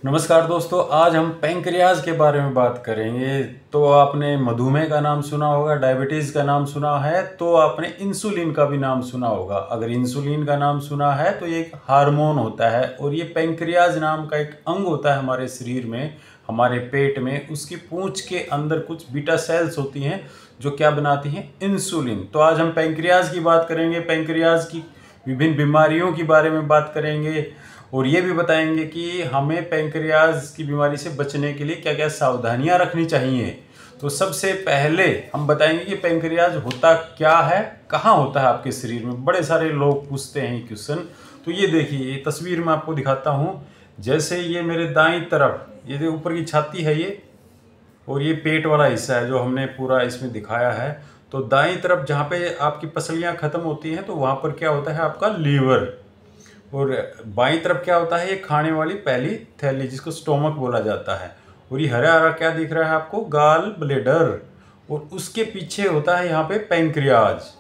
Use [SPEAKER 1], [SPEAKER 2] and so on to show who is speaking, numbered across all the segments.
[SPEAKER 1] नमस्कार दोस्तों, आज हम पैंक्रियाज के बारे में बात करेंगे। तो आपने मधुमेह का नाम सुना होगा, डायबिटीज़ का नाम सुना है, तो आपने इंसुलिन का भी नाम सुना होगा। अगर इंसुलिन का नाम सुना है तो ये एक हार्मोन होता है और ये पैंक्रियाज नाम का एक अंग होता है हमारे शरीर में, हमारे पेट में। उसकी पूंछ के अंदर कुछ बीटा सेल्स होती हैं जो क्या बनाती हैं, इंसुलिन। तो आज हम पैंक्रियाज की बात करेंगे, पैंक्रियाज की विभिन्न बीमारियों के बारे में बात करेंगे और ये भी बताएंगे कि हमें पैंक्रियाज की बीमारी से बचने के लिए क्या क्या सावधानियां रखनी चाहिए। तो सबसे पहले हम बताएंगे कि पैंक्रियाज होता क्या है, कहाँ होता है आपके शरीर में। बड़े सारे लोग पूछते हैं ये क्वेश्चन। तो ये देखिए, ये तस्वीर में आपको दिखाता हूँ। जैसे ये मेरे दाईं तरफ, ये जो ऊपर की छाती है ये, और ये पेट वाला हिस्सा है जो हमने पूरा इसमें दिखाया है। तो दाईं तरफ जहाँ पे आपकी पसलियाँ खत्म होती हैं तो वहाँ पर क्या होता है, आपका लीवर। और बाईं तरफ क्या होता है, ये खाने वाली पहली थैली जिसको स्टोमक बोला जाता है। और ये हरा हरा क्या दिख रहा है आपको, गाल ब्लेडर। और उसके पीछे होता है यहाँ पे पैंक्रियाज।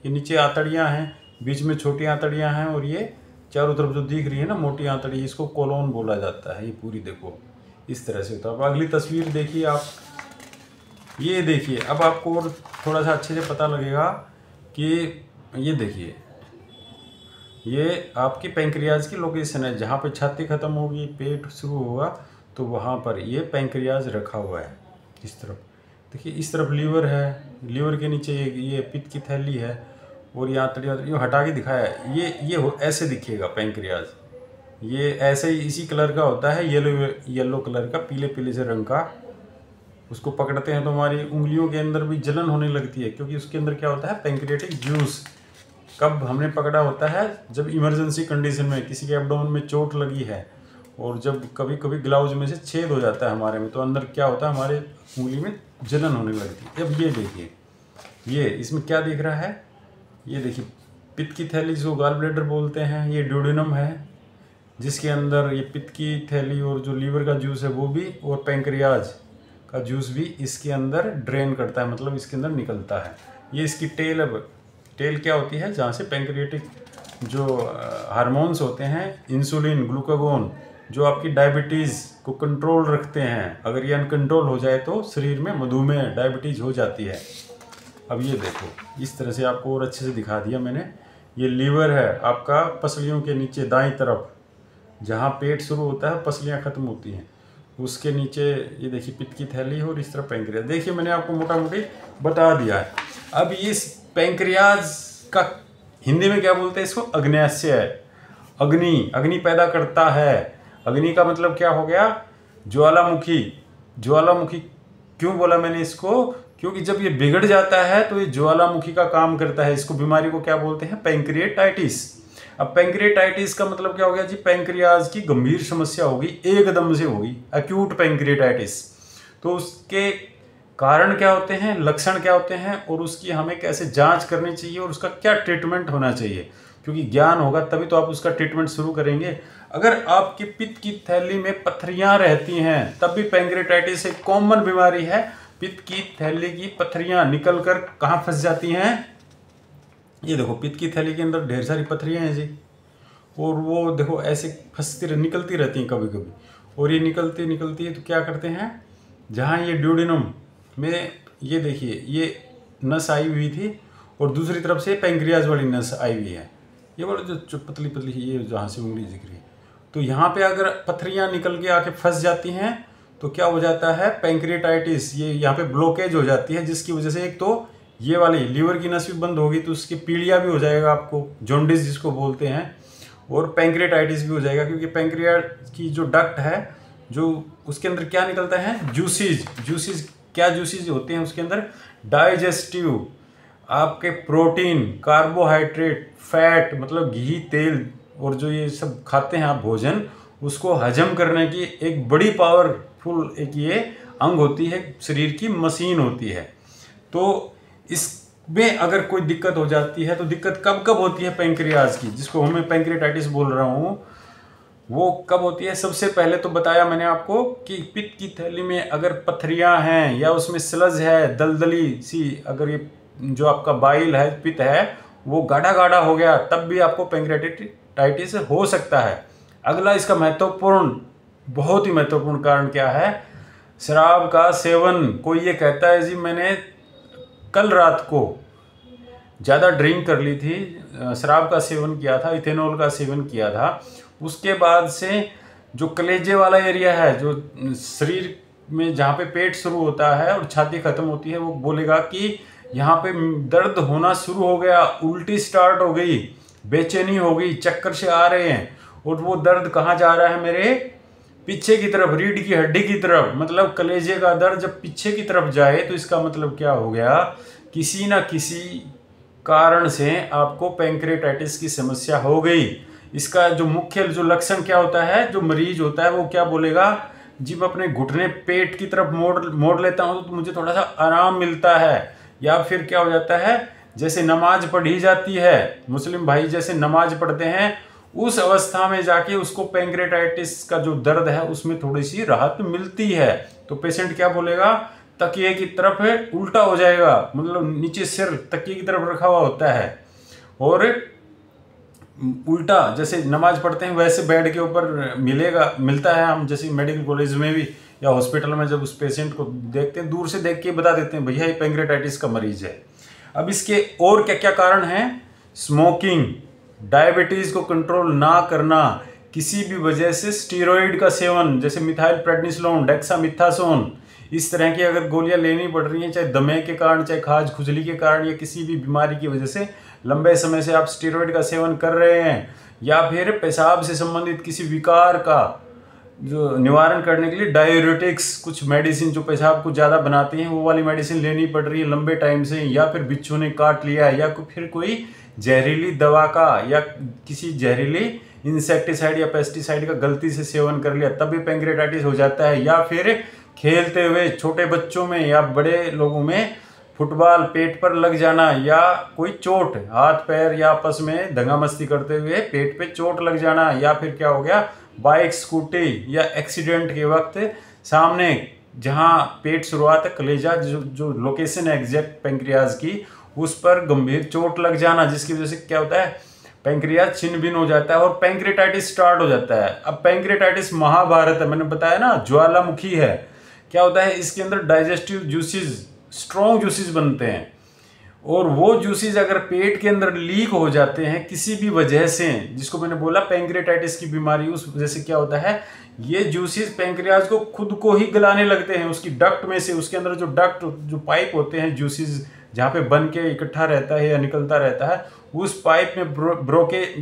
[SPEAKER 1] ये नीचे आंतड़ियाँ हैं, बीच में छोटी आंतड़ियाँ हैं, और ये चारों तरफ जो दिख रही है ना मोटी आंतड़ी, इसको कोलोन बोला जाता है। ये पूरी देखो इस तरह से होता है। अब अगली तस्वीर देखिए आप, ये देखिए। अब आपको और थोड़ा सा अच्छे से पता लगेगा कि ये देखिए, ये आपकी पैंक्रियाज की लोकेशन है। जहाँ पे छाती खत्म होगी, पेट शुरू होगा, तो वहाँ पर ये पैंक्रियाज रखा हुआ है। इस तरफ देखिए, इस तरफ लीवर है, लीवर के नीचे ये पित्त की थैली है, और ये आंतड़ियाँ ये हटा के दिखाया है। ये ऐसे दिखेगा पैंक्रियाज। ये ऐसे ही इसी कलर का होता है, येलो कलर का, पीले पीले से रंग का। उसको पकड़ते हैं तो हमारी उंगलियों के अंदर भी जलन होने लगती है, क्योंकि उसके अंदर क्या होता है, पैंक्रियाटिक जूस। कब हमने पकड़ा होता है, जब इमरजेंसी कंडीशन में किसी के एब्डोमेन में चोट लगी है, और जब कभी कभी ग्लव्स में से छेद हो जाता है हमारे में, तो अंदर क्या होता है, हमारे उंगली में जलन होने लगती है। अब ये देखिए, ये इसमें क्या दिख रहा है, ये देखिए पित्त की थैली जिसको गॉल ब्लैडर बोलते हैं। ये ड्यूडेनम है जिसके अंदर ये पित्त की थैली और जो लीवर का जूस है वो भी, और पैंक्रियाज का जूस भी इसके अंदर ड्रेन करता है, मतलब इसके अंदर निकलता है। ये इसकी टेल है। टेल क्या होती है, जहाँ से पैंक्रियाटिक जो हार्मोन्स होते हैं, इंसुलिन, ग्लूकागोन, जो आपकी डायबिटीज़ को कंट्रोल रखते हैं। अगर ये अनकंट्रोल हो जाए तो शरीर में मधुमेह, डायबिटीज़ हो जाती है। अब ये देखो, इस तरह से आपको और अच्छे से दिखा दिया मैंने। ये लीवर है आपका पसलियों के नीचे दाईं तरफ, जहाँ पेट शुरू होता है, पसलियाँ खत्म होती हैं, उसके नीचे ये देखिए पित्त की थैली है, और इस तरफ पैंक्रियाज। देखिए मैंने आपको मोटा मोटी बता दिया है। अब इस पैंक्रियाज का हिंदी में क्या बोलते हैं, इसको अग्न्याशय है। अग्नि पैदा करता है। अग्नि का मतलब क्या हो गया, ज्वालामुखी। ज्वालामुखी क्यों बोला मैंने इसको, क्योंकि जब ये बिगड़ जाता है तो ये ज्वालामुखी का काम करता है। इसको बीमारी को क्या बोलते हैं, पैंक्रिएटाइटिस। अब पैंक्रिएटाइटिस का मतलब क्या हो गया जी, पैंक्रियाज की गंभीर समस्या होगी, एकदम से होगी, एक्यूट पैंक्रिएटाइटिस। तो उसके कारण क्या होते हैं, लक्षण क्या होते हैं, और उसकी हमें कैसे जांच करनी चाहिए, और उसका क्या ट्रीटमेंट होना चाहिए। क्योंकि ज्ञान होगा तभी तो आप उसका ट्रीटमेंट शुरू करेंगे। अगर आपकी पित्त की थैली में पथरियां रहती हैं तब भी पैंक्रिएटाइटिस एक कॉमन बीमारी है। पित्त की थैली की पथरियां निकल कर कहाँ फंस जाती हैं, ये देखो पित्त की थैली के अंदर ढेर सारी पथरियां हैं जी, और वो देखो ऐसे फंसती निकलती रहती हैं कभी कभी। और ये निकलती है तो क्या करते हैं, जहाँ ये ड्यूडेनम में ये देखिए ये नस आई हुई थी, और दूसरी तरफ से पैंक्रियाज वाली नस आई हुई है। ये वाला जो पतली पतली ये जहाँ से उंगली दिख रही है, तो यहाँ पे अगर पथरियाँ निकल के आके फंस जाती हैं तो क्या हो जाता है, पैंक्रिएटाइटिस। ये यहाँ पे ब्लॉकेज हो जाती है, जिसकी वजह से एक तो ये वाली लीवर की नस भी बंद होगी, तो उसकी पीलिया भी हो जाएगा आपको, जॉन्डिस जिसको बोलते हैं, और पैंक्रिएटाइटिस भी हो जाएगा। क्योंकि पैंक्रियाज की जो डक्ट है, जो उसके अंदर क्या निकलता है, जूसीज क्या जूसीज होते हैं उसके अंदर, डाइजेस्टिव, आपके प्रोटीन, कार्बोहाइड्रेट, फैट मतलब घी, तेल, और जो ये सब खाते हैं आप भोजन, उसको हजम करने की एक बड़ी पावरफुल एक ये अंग होती है, शरीर की मशीन होती है। तो इसमें अगर कोई दिक्कत हो जाती है, तो दिक्कत कब कब होती है पैंक्रियाज की, जिसको मैं पैंक्रिएटाइटिस बोल रहा हूँ, वो कब होती है। सबसे पहले तो बताया मैंने आपको कि पित्त की थैली में अगर पथरियां हैं, या उसमें स्लज है, दलदली सी, अगर ये जो आपका बाइल है, पित्त है, वो गाढ़ा गाढ़ा हो गया, तब भी आपको पैंक्रिएटाइटिस हो सकता है। अगला इसका महत्वपूर्ण बहुत ही महत्वपूर्ण कारण क्या है? शराब का सेवन। कोई ये कहता है जी मैंने कल रात को ज़्यादा ड्रिंक कर ली थी, शराब का सेवन किया था, इथेनॉल का सेवन किया था, उसके बाद से जो कलेजे वाला एरिया है, जो शरीर में जहाँ पे पेट शुरू होता है और छाती खत्म होती है, वो बोलेगा कि यहाँ पे दर्द होना शुरू हो गया, उल्टी स्टार्ट हो गई, बेचैनी हो गई, चक्कर से आ रहे हैं। और वो दर्द कहाँ जा रहा है? मेरे पीछे की तरफ, रीढ़ की हड्डी की तरफ। मतलब कलेजे का दर्द जब पीछे की तरफ जाए तो इसका मतलब क्या हो गया? किसी ना किसी कारण से आपको पैंक्रेटाइटिस की समस्या हो गई। इसका जो मुख्य जो लक्षण क्या होता है, जो मरीज होता है वो क्या बोलेगा? जब अपने घुटने पेट की तरफ मोड़ लेता हूँ तो मुझे थोड़ा सा आराम मिलता है। या फिर क्या हो जाता है, जैसे नमाज पढ़ी जाती है, मुस्लिम भाई जैसे नमाज पढ़ते हैं, उस अवस्था में जाके उसको पैंक्रेटाइटिस का जो दर्द है उसमें थोड़ी सी राहत मिलती है। तो पेशेंट क्या बोलेगा? तकिए की तरफ है, उल्टा हो जाएगा, मतलब नीचे सिर तकिए की तरफ रखा हुआ होता है और उल्टा जैसे नमाज पढ़ते हैं वैसे बेड के ऊपर मिलता है। हम जैसे मेडिकल कॉलेज में भी या हॉस्पिटल में जब उस पेशेंट को देखते हैं, दूर से देख के बता देते हैं भैया ये पैंक्रेटाइटिस का मरीज है। अब इसके और क्या क्या कारण हैं? स्मोकिंग, डायबिटीज को कंट्रोल ना करना, किसी भी वजह से स्टीरॉइड का सेवन, जैसे मिथाइल प्रेडनिसोलोन, डेक्सामिथासोन, इस तरह की अगर गोलियां लेनी पड़ रही हैं, चाहे दमे के कारण, चाहे खाज खुजली के कारण, या किसी भी बीमारी की वजह से लंबे समय से आप स्टीरॉइड का सेवन कर रहे हैं, या फिर पेशाब से संबंधित किसी विकार का जो निवारण करने के लिए डाययूरेटिक्स, कुछ मेडिसिन जो पेशाब को ज़्यादा बनाती हैं वो वाली मेडिसिन लेनी पड़ रही है लंबे टाइम से, या फिर बिच्छू ने काट लिया, या फिर कोई जहरीली दवा का या किसी जहरीली इंसेक्टिसाइड या पेस्टिसाइड का गलती से सेवन कर लिया, तब भी पैंक्रेटाइटिस हो जाता है। या फिर खेलते हुए छोटे बच्चों में या बड़े लोगों में फुटबॉल पेट पर लग जाना, या कोई चोट, हाथ पैर या आपस में दंगा मस्ती करते हुए पेट पे चोट लग जाना, या फिर क्या हो गया, बाइक स्कूटी या एक्सीडेंट के वक्त सामने जहां पेट शुरुआत है, कलेजा जो लोकेशन है एग्जैक्ट पैंक्रियाज की, उस पर गंभीर चोट लग जाना, जिसकी वजह से क्या होता है, पैंक्रियाज छिन्न भिन्न हो जाता है और पैंक्रेटाइटिस स्टार्ट हो जाता है। अब पैंक्रेटाइटिस महाभारत है, मैंने बताया ना, ज्वालामुखी है। क्या होता है, इसके अंदर डाइजेस्टिव जूसेस, स्ट्रॉन्ग जूसेस बनते हैं, और वो जूसेस अगर पेट के अंदर लीक हो जाते हैं किसी भी वजह से, जिसको मैंने बोला पैंक्रेटाइटिस की बीमारी, उस वजह से क्या होता है, ये जूसेस पैंक्रियाज को खुद को ही गलाने लगते हैं। उसकी डक्ट में से, उसके अंदर जो डक्ट, जो पाइप होते हैं, जूसेस जहाँ पे बन के इकट्ठा रहता है या निकलता रहता है, उस पाइप में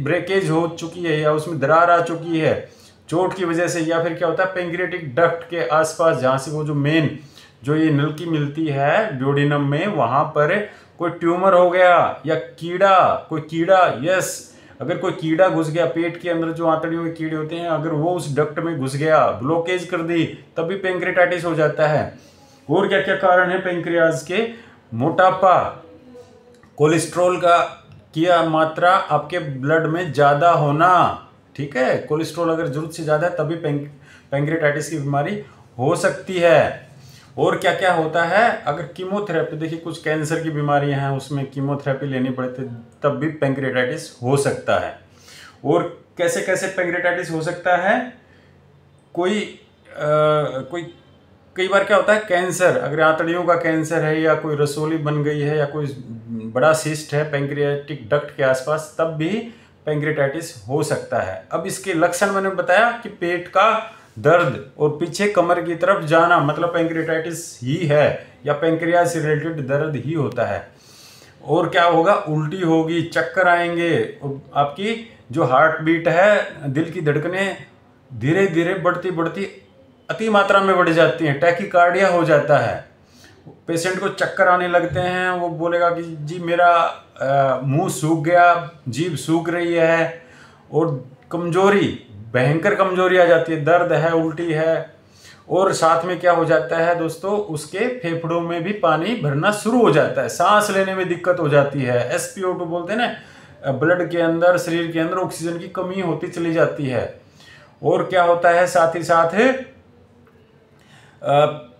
[SPEAKER 1] ब्रेकेज हो चुकी है या उसमें दरार आ चुकी है चोट की वजह से, या फिर क्या होता है, पैंक्रेटिक डक्ट के आसपास जहाँ से वो जो मेन जो ये नलकी मिलती है ड्यूडेनम में, वहाँ पर कोई ट्यूमर हो गया, या कोई कीड़ा, यस, अगर कोई कीड़ा घुस गया पेट के अंदर, जो आंतड़ियों के कीड़े होते हैं, अगर वो उस डक्ट में घुस गया, ब्लॉकेज कर दी, तब भी पैंक्रेटाइटिस हो जाता है। और क्या क्या कारण है पैंक्रियाज के? मोटापा, कोलेस्ट्रॉल की मात्रा आपके ब्लड में ज़्यादा होना, ठीक है, कोलेस्ट्रॉल अगर जरूरत से ज़्यादा है तभी पैंक्रेटाइटिस की बीमारी हो सकती है। और क्या क्या होता है, अगर कीमोथेरेपी, देखिए कुछ कैंसर की बीमारियां हैं उसमें कीमोथेरेपी लेनी पड़ती, तब भी पैंक्रेटाइटिस हो सकता है। और कैसे कैसे पैंक्रेटाइटिस हो सकता है, कोई कई बार क्या होता है, कैंसर, अगर आंतड़ियों का कैंसर है, या कोई रसोली बन गई है, या कोई बड़ा सिस्ट है पैंक्रियाटिक डक्ट के आसपास, तब भी पैंक्रेटाइटिस हो सकता है। अब इसके लक्षण मैंने बताया कि पेट का दर्द और पीछे कमर की तरफ जाना, मतलब पैंक्रेटाइटिस ही है, या पैंक्रियाज से रिलेटेड दर्द ही होता है। और क्या होगा, उल्टी होगी, चक्कर आएंगे, आपकी जो हार्ट बीट है, दिल की धड़कनें धीरे धीरे बढ़ती बढ़ती अति मात्रा में बढ़ जाती हैं, टैकीकार्डिया हो जाता है, पेशेंट को चक्कर आने लगते हैं, वो बोलेगा कि जी मेरा मुंह सूख गया, जीभ सूख रही है, और कमजोरी, भयंकर कमजोरी आ जाती है, दर्द है, उल्टी है, और साथ में क्या हो जाता है दोस्तों, उसके फेफड़ों में भी पानी भरना शुरू हो जाता है, सांस लेने में दिक्कत हो जाती है, SpO2 बोलते हैं ना, ब्लड के अंदर, शरीर के अंदर ऑक्सीजन की कमी होती चली जाती है। और क्या होता है, साथ ही साथ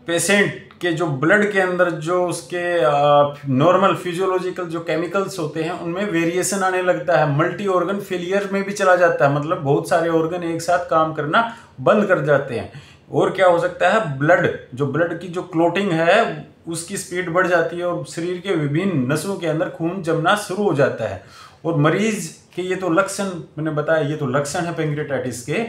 [SPEAKER 1] पेशेंट के जो ब्लड के अंदर जो उसके नॉर्मल फिजियोलॉजिकल जो केमिकल्स होते हैं उनमें वेरिएशन आने लगता है, मल्टी ऑर्गन फेलियर में भी चला जाता है, मतलब बहुत सारे ऑर्गन एक साथ काम करना बंद कर जाते हैं। और क्या हो सकता है, ब्लड की जो क्लोटिंग है उसकी स्पीड बढ़ जाती है और शरीर के विभिन्न नसों के अंदर खून जमना शुरू हो जाता है। और मरीज के ये तो लक्षण मैंने बताया, ये तो लक्षण है पेंक्रियाटाइटिस के।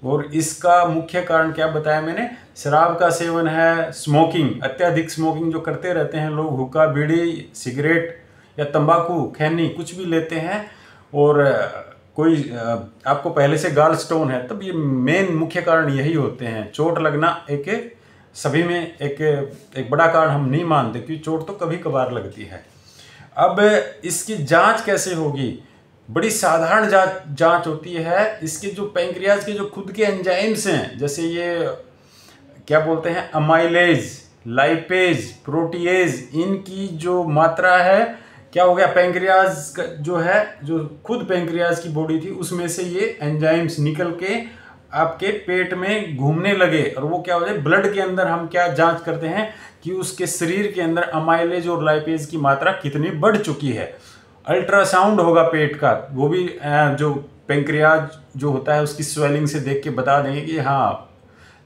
[SPEAKER 1] और इसका मुख्य कारण क्या बताया मैंने, शराब का सेवन है, स्मोकिंग, अत्यधिक स्मोकिंग जो करते रहते हैं लोग, हुक्का, बीड़ी, सिगरेट या तंबाकू, खैनी कुछ भी लेते हैं, और कोई आपको पहले से गाल स्टोन है, तब ये मेन मुख्य कारण यही होते हैं। चोट लगना एक सभी में एक बड़ा कारण हम नहीं मानते, क्योंकि चोट तो कभी कभार लगती है। अब इसकी जांच कैसे होगी, बड़ी साधारण जांच होती है। इसके जो पैंक्रियाज के जो खुद के एंजाइम्स हैं, जैसे ये क्या बोलते हैं, अमाइलेज, लाइपेज, प्रोटीएज, इनकी जो मात्रा है, क्या हो गया, पैंक्रियाज जो है, जो खुद पैंक्रियाज की बॉडी थी उसमें से ये एंजाइम्स निकल के आपके पेट में घूमने लगे, और वो क्या हो जाए, ब्लड के अंदर हम क्या जांच करते हैं कि उसके शरीर के अंदर अमाइलेज और लाइपेज की मात्रा कितनी बढ़ चुकी है। अल्ट्रासाउंड होगा पेट का, वो भी जो पैंक्रियाज जो होता है उसकी स्वेलिंग से देख के बता देंगे कि हाँ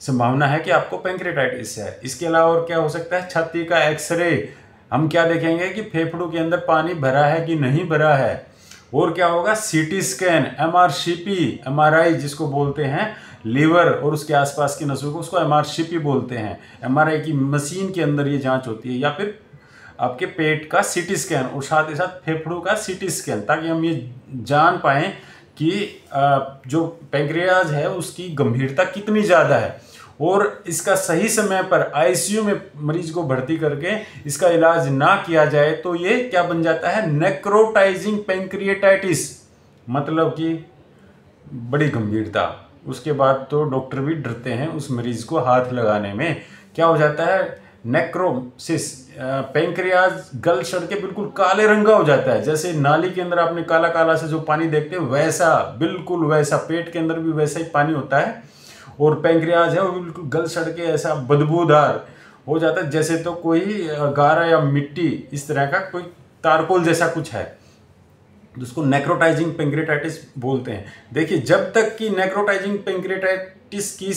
[SPEAKER 1] संभावना है कि आपको पैंक्रियाटाइटिस है। इसके अलावा और क्या हो सकता है, छाती का एक्सरे, हम क्या देखेंगे कि फेफड़ों के अंदर पानी भरा है कि नहीं भरा है। और क्या होगा, सीटी स्कैन, एमआरसीपी, एमआरआई जिसको बोलते हैं, लीवर और उसके आसपास की नसों को, उसको एमआरसीपी बोलते हैं। एमआरआई की मशीन के अंदर ये जांच होती है, या फिर आपके पेट का सीटी स्कैन और साथ ही साथ फेफड़ों का सीटी स्कैन, ताकि हम ये जान पाएं कि जो पैंक्रियाज है उसकी गंभीरता कितनी ज़्यादा है, और इसका सही समय पर आईसीयू में मरीज को भर्ती करके इसका इलाज ना किया जाए तो ये क्या बन जाता है, नेक्रोटाइजिंग पैंक्रियाटाइटिस, मतलब कि बड़ी गंभीरता। उसके बाद तो डॉक्टर भी डरते हैं उस मरीज को हाथ लगाने में। क्या हो जाता है, नेक्रोसिस, पैंक्रियाज गल सड़ के बिल्कुल काले रंग का हो जाता है। जैसे नाली के अंदर आपने काला काला से जो पानी देखते हैं, वैसा, बिल्कुल वैसा पेट के अंदर भी वैसा ही पानी होता है, और पैंक्रियाज है वो बिल्कुल गल सड़ के ऐसा बदबूदार हो जाता है, जैसे तो कोई गारा या मिट्टी इस तरह का कोई तारकोल जैसा कुछ है, जिसको नेक्रोटाइजिंग पैंक्रियाटाइटिस बोलते हैं। देखिए, जब तक कि नेक्रोटाइजिंग पैंक्रियाटाइटिस की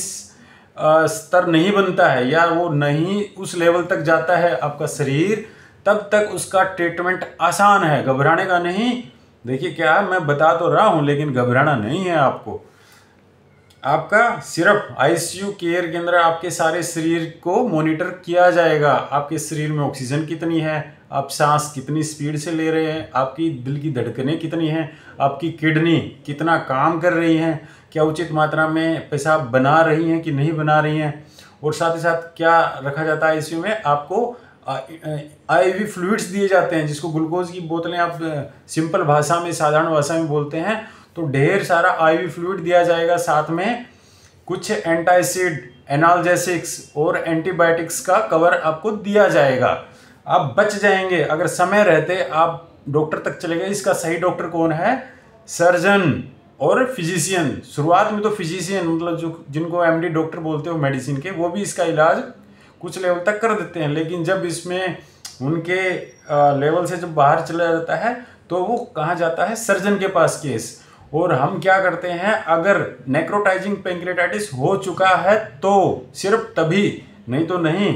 [SPEAKER 1] स्तर नहीं बनता है या वो नहीं उस लेवल तक जाता है आपका शरीर, तब तक उसका ट्रीटमेंट आसान है, घबराने का नहीं। देखिए क्या मैं बता तो रहा हूँ, लेकिन घबराना नहीं है आपको। आपका सिर्फ आईसीयू केयर के अंदर आपके सारे शरीर को मॉनिटर किया जाएगा। आपके शरीर में ऑक्सीजन कितनी है, आप सांस कितनी स्पीड से ले रहे हैं, आपकी दिल की धड़कनें कितनी हैं, आपकी किडनी कितना काम कर रही हैं, क्या उचित मात्रा में पेशाब बना रही हैं कि नहीं बना रही हैं, और साथ ही साथ क्या रखा जाता है आईसीयू में, आपको आईवी फ्लूइड्स दिए जाते हैं, जिसको ग्लूकोज की बोतलें आप सिंपल भाषा में, साधारण भाषा में बोलते हैं। तो ढेर सारा आईवी फ्लूइड दिया जाएगा, साथ में कुछ एंटासिड, एनाल्जेसिक्स और एंटीबायोटिक्स का कवर आपको दिया जाएगा। आप बच जाएंगे अगर समय रहते आप डॉक्टर तक चले गए। इसका सही डॉक्टर कौन है, सर्जन और फिजिशियन। शुरुआत में तो फिजिशियन, मतलब जो जिनको एमडी डॉक्टर बोलते हो मेडिसिन के, वो भी इसका इलाज कुछ लेवल तक कर देते हैं, लेकिन जब इसमें उनके लेवल से जब बाहर चला जाता है तो वो कहाँ जाता है, सर्जन के पास केस। और हम क्या करते हैं, अगर नेक्रोटाइजिंग पैंक्रियाटाइटिस हो चुका है तो सिर्फ तभी, नहीं तो नहीं।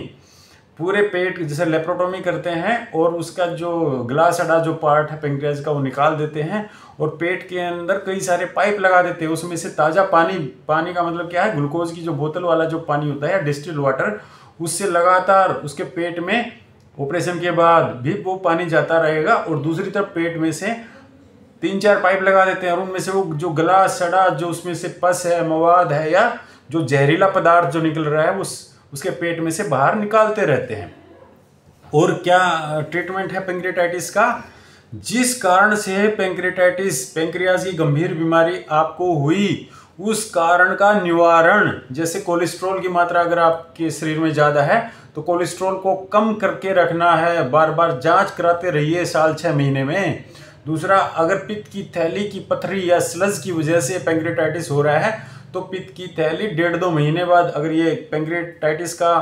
[SPEAKER 1] पूरे पेट जैसे लेप्रोटोमी करते हैं और उसका जो ग्लास अड़ा जो पार्ट है पैंक्रियाज का वो निकाल देते हैं, और पेट के अंदर कई सारे पाइप लगा देते हैं, उसमें से ताज़ा पानी का मतलब क्या है, ग्लूकोज की जो बोतल वाला जो पानी होता है, डिस्टिल्ड वाटर, उससे लगातार उसके पेट में ऑपरेशन के बाद भी वो पानी जाता रहेगा। और दूसरी तरफ पेट में से 3-4 पाइप लगा देते हैं, और उनमें से वो जो गला सड़ा जो उसमें से पस है, मवाद है, या जो जहरीला पदार्थ जो निकल रहा है उसके पेट में से बाहर निकालते रहते हैं। और क्या ट्रीटमेंट है पैंक्रियाटाइटिस का, जिस कारण से पैंक्रियाटाइटिस, पैंक्रियाज की गंभीर बीमारी आपको हुई, उस कारण का निवारण, जैसे कोलेस्ट्रॉल की मात्रा अगर आपके शरीर में ज़्यादा है तो कोलेस्ट्रॉल को कम करके रखना है, बार बार जांच कराते रहिए साल 6 महीने में। दूसरा, अगर पित्त की थैली की पथरी या स्लज की वजह से पैंक्रियाटाइटिस हो रहा है तो पित्त की थैली 1.5-2 महीने बाद, अगर ये पैंक्रियाटाइटिस का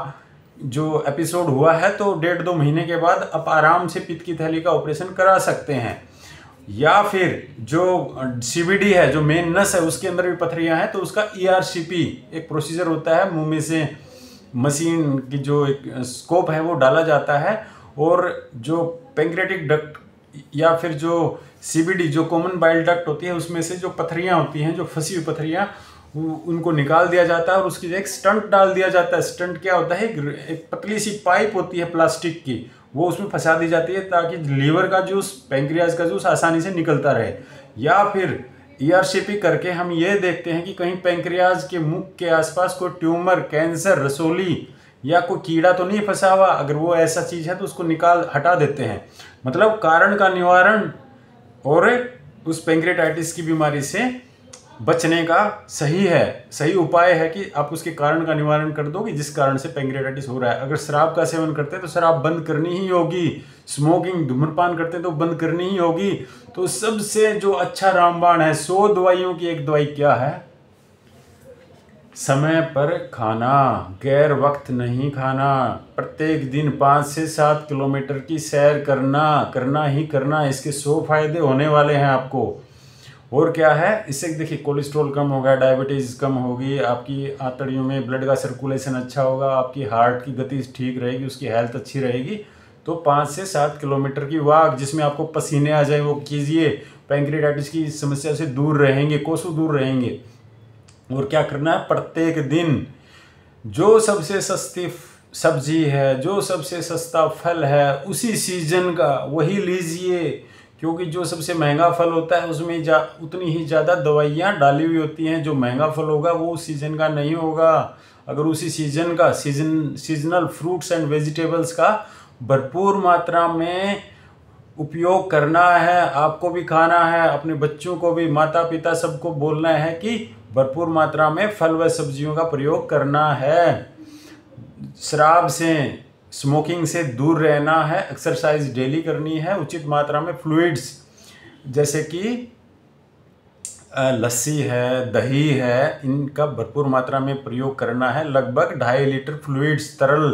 [SPEAKER 1] जो एपिसोड हुआ है तो 1.5-2 महीने के बाद आप आराम से पित्त की थैली का ऑपरेशन करा सकते हैं। या फिर जो CVD है, जो मेन नस है, उसके अंदर भी पथरियां हैं तो उसका ERCP एक प्रोसीजर होता है, मुंह में से मशीन की जो एक स्कोप है वो डाला जाता है और जो पैंक्रियाटिक डक्ट या फिर जो CBD जो कॉमन बाइल डक्ट होती है उसमें से जो पथरियां होती हैं, जो फंसी हुई पथरियां, उनको निकाल दिया जाता है और उसकी एक स्टंट डाल दिया जाता है। स्टंट क्या होता है, एक पतली सी पाइप होती है प्लास्टिक की, वो उसमें फंसा दी जाती है ताकि लीवर का जूस, पैंक्रियाज का जूस आसानी से निकलता रहे। या फिर ERCP करके हम ये देखते हैं कि कहीं पैंक्रियाज के मुख के आसपास कोई ट्यूमर, कैंसर, रसोली या कोई कीड़ा तो नहीं फंसा हुआ। अगर वो ऐसा चीज़ है तो उसको हटा देते हैं। मतलब कारण का निवारण और उस पैंक्रियाटाइटिस की बीमारी से बचने का सही उपाय है कि आप उसके कारण का निवारण कर दो कि जिस कारण से पैंक्रियाटाइटिस हो रहा है। अगर शराब का सेवन करते हैं तो शराब बंद करनी ही होगी, स्मोकिंग, धूम्रपान करते हैं तो बंद करनी ही होगी। तो सबसे जो अच्छा रामबाण है, 100 दवाइयों की एक दवाई क्या है? समय पर खाना, गैर वक्त नहीं खाना, प्रत्येक दिन 5 से 7 किलोमीटर की सैर करना ही करना। इसके 100 फायदे होने वाले हैं आपको। और क्या है, इससे देखिए कोलेस्ट्रॉल कम होगा, डायबिटीज़ कम होगी, आपकी आंतड़ियों में ब्लड का सर्कुलेशन अच्छा होगा, आपकी हार्ट की गति ठीक रहेगी, उसकी हेल्थ अच्छी रहेगी। तो 5 से 7 किलोमीटर की वॉक जिसमें आपको पसीने आ जाए वो कीजिए। पैंक्रियाटाइटिस की समस्या से दूर रहेंगे, कोसों दूर रहेंगे। और क्या करना है, प्रत्येक दिन जो सबसे सस्ती सब्जी है, जो सबसे सस्ता फल है, उसी सीजन का वही लीजिए, क्योंकि जो सबसे महंगा फल होता है उसमें उतनी ही ज़्यादा दवाइयाँ डाली हुई होती हैं। जो महंगा फल होगा वो उस सीजन का नहीं होगा। अगर उसी सीजन का सीजनल फ्रूट्स एंड वेजिटेबल्स का भरपूर मात्रा में उपयोग करना है, आपको भी खाना है, अपने बच्चों को भी, माता पिता सबको बोलना है कि भरपूर मात्रा में फल व सब्जियों का प्रयोग करना है। शराब से, स्मोकिंग से दूर रहना है, एक्सरसाइज डेली करनी है, उचित मात्रा में फ्लूइड्स जैसे कि लस्सी है, दही है, इनका भरपूर मात्रा में प्रयोग करना है। लगभग 2.5 लीटर फ्लूइड्स, तरल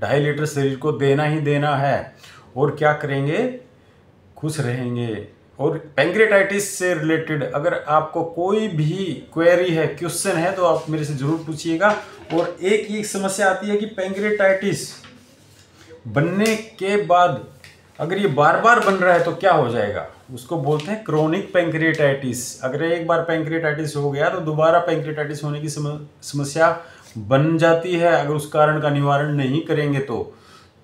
[SPEAKER 1] 2.5 लीटर शरीर को देना ही देना है। और क्या करेंगे, खुश रहेंगे। और पैंक्रियाटाइटिस से रिलेटेड अगर आपको कोई भी क्वेरी है, क्वेश्चन है, तो आप मेरे से ज़रूर पूछिएगा। और एक ही समस्या आती है कि पैंक्रियाटाइटिस बनने के बाद अगर ये बार बार बन रहा है तो क्या हो जाएगा, उसको बोलते हैं क्रोनिक पैंक्रियाटाइटिस। अगर एक बार पैंक्रियाटाइटिस हो गया तो दोबारा पैंक्रियाटाइटिस होने की समस्या बन जाती है अगर उस कारण का निवारण नहीं करेंगे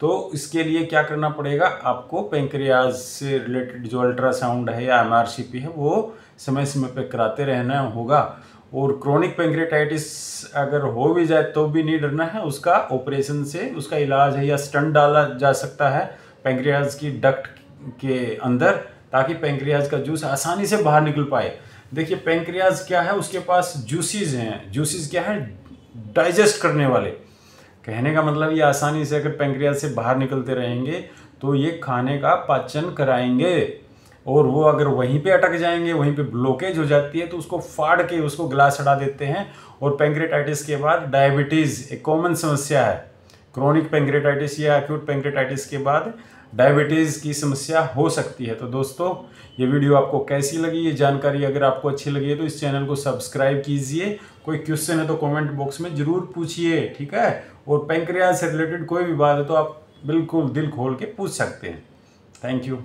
[SPEAKER 1] तो इसके लिए क्या करना पड़ेगा, आपको पैंक्रियाज से रिलेटेड जो अल्ट्रासाउंड है या MRCP है वो समय समय पर कराते रहना होगा। और क्रोनिक पैंक्रियाटाइटिस अगर हो भी जाए तो भी नहीं डरना है, उसका ऑपरेशन से उसका इलाज है या स्टंट डाला जा सकता है पैंक्रियाज की डक्ट के अंदर, ताकि पैंक्रियाज का जूस आसानी से बाहर निकल पाए। देखिए पैंक्रियाज क्या है, उसके पास जूसेस हैं। जूसेस क्या है, डाइजेस्ट करने वाले। कहने का मतलब ये आसानी से अगर पैंक्रियाज से बाहर निकलते रहेंगे तो ये खाने का पाचन कराएंगे। और वो अगर वहीं पे अटक जाएंगे, वहीं पे ब्लॉकेज हो जाती है तो उसको फाड़ के उसको ग्लास हटा देते हैं। और पैंक्रियाटाइटिस के बाद डायबिटीज़ एक कॉमन समस्या है। क्रोनिक पैंक्रियाटाइटिस या एक्यूट पैंक्रियाटाइटिस के बाद डायबिटीज़ की समस्या हो सकती है। तो दोस्तों ये वीडियो आपको कैसी लगी, ये जानकारी अगर आपको अच्छी लगी है तो इस चैनल को सब्सक्राइब कीजिए। कोई क्वेश्चन है तो कमेंट बॉक्स में ज़रूर पूछिए, ठीक है। और पैंक्रियाज से रिलेटेड कोई भी बात है तो आप बिल्कुल दिल खोल के पूछ सकते हैं। Thank you.